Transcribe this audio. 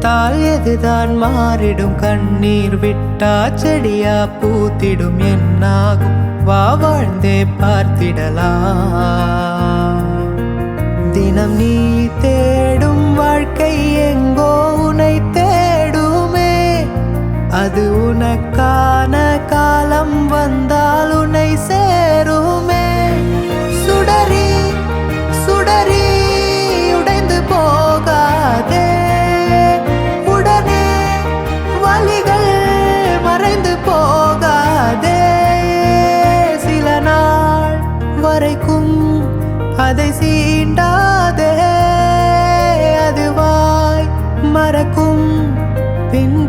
நினைத்தால் எதுதான் மாறிடும். கண்ணீர் விட்டா செடியா பூத்திடும். என்னாகும் வா வாழ்ந்தே பார்த்திடலாம். தினம் நீ தேடும் வாழ்க்கை எங்கோ உனை தேடுமே. அது உனக்கான காலம் வந்தால் உன்னை சேருமே. சுடரி சுடரி உடைந்து போகாதே. உடனே வலிகள் மறைந்து போகாதே. சில நாள் வரைக்கும் அதை சீண்டாதே. அதுவாய் மறக்கும் பின்